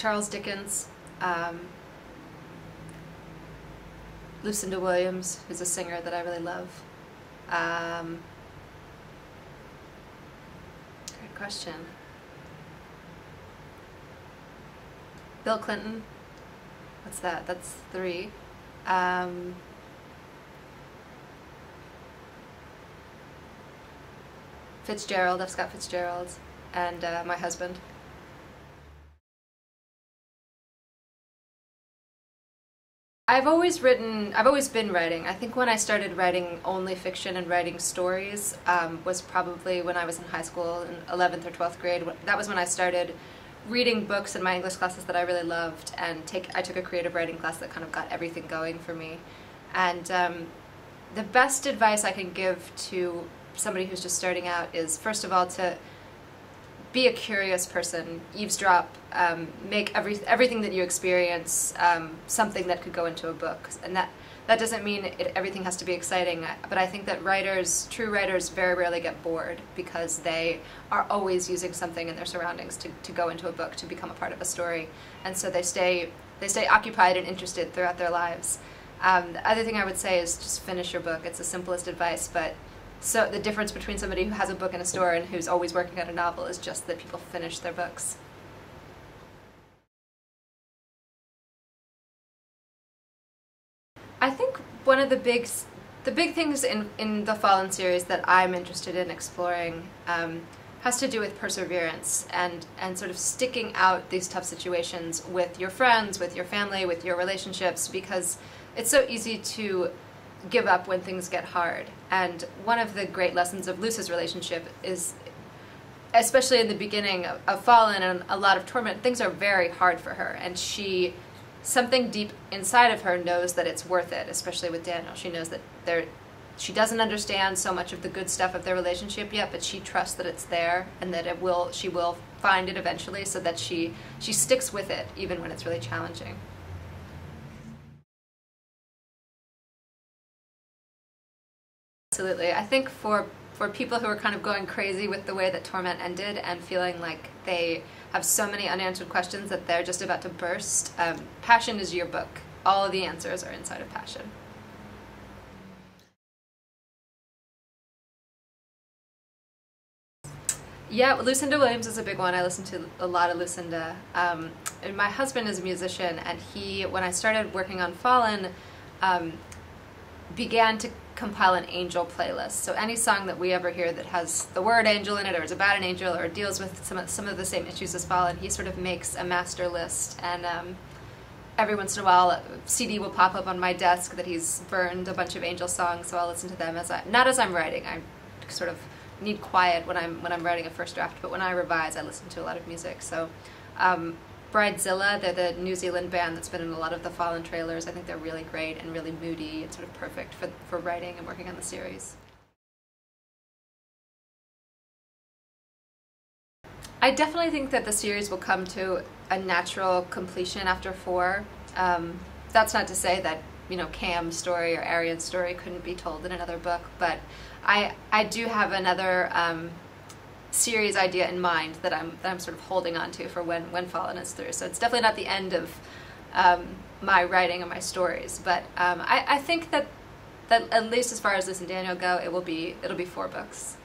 Charles Dickens, Lucinda Williams, who's a singer that I really love. Great question. Bill Clinton. What's that? That's 3. Fitzgerald, F. Scott Fitzgerald, and my husband. I've always been writing. I think when I started writing only fiction and writing stories was probably when I was in high school in 11th or 12th grade. That was when I started reading books in my English classes that I really loved, and I took a creative writing class that kind of got everything going for me. And the best advice I can give to somebody who's just starting out is, first of all, to be a curious person, eavesdrop, make everything that you experience something that could go into a book. And that doesn't mean everything has to be exciting, but I think that true writers very rarely get bored because they are always using something in their surroundings to go into a book, to become a part of a story. And so they stay occupied and interested throughout their lives. The other thing I would say is just finish your book. It's the simplest advice, but so the difference between somebody who has a book in a store and who's always working on a novel is just that people finish their books. I think one of the big things in the Fallen series that I'm interested in exploring has to do with perseverance and sort of sticking out these tough situations with your friends, with your family, with your relationships, because it's so easy to give up when things get hard. And one of the great lessons of Luce's relationship is, especially in the beginning of Fallen and a lot of Torment, things are very hard for her, and something deep inside of her knows that it's worth it, especially with Daniel. She knows that she doesn't understand so much of the good stuff of their relationship yet, but she trusts that it's there and that she will find it eventually, so that she sticks with it even when it's really challenging. Absolutely. I think for people who are kind of going crazy with the way that Torment ended and feeling like they have so many unanswered questions that they're just about to burst, Passion is your book. All of the answers are inside of Passion. Yeah, Lucinda Williams is a big one. I listen to a lot of Lucinda. And my husband is a musician, and when I started working on Fallen, began to compile an angel playlist. So any song that we ever hear that has the word angel in it, or is about an angel, or deals with some of the same issues as Fallen, he sort of makes a master list. And every once in a while, a CD will pop up on my desk that he's burned a bunch of angel songs, so I'll listen to them not as I'm writing. I sort of need quiet when I'm writing a first draft, but when I revise, I listen to a lot of music. So Bridezilla, they're the New Zealand band that's been in a lot of the Fallen trailers. I think they're really great and really moody and sort of perfect for writing and working on the series. I definitely think that the series will come to a natural completion after 4. That's not to say that, you know, Cam's story or Arian's story couldn't be told in another book, but I do have another series idea in mind that I'm sort of holding on to for when Fallen is through. So it's definitely not the end of my writing and my stories, but I think that at least as far as Luce and Daniel go, it'll be 4 books.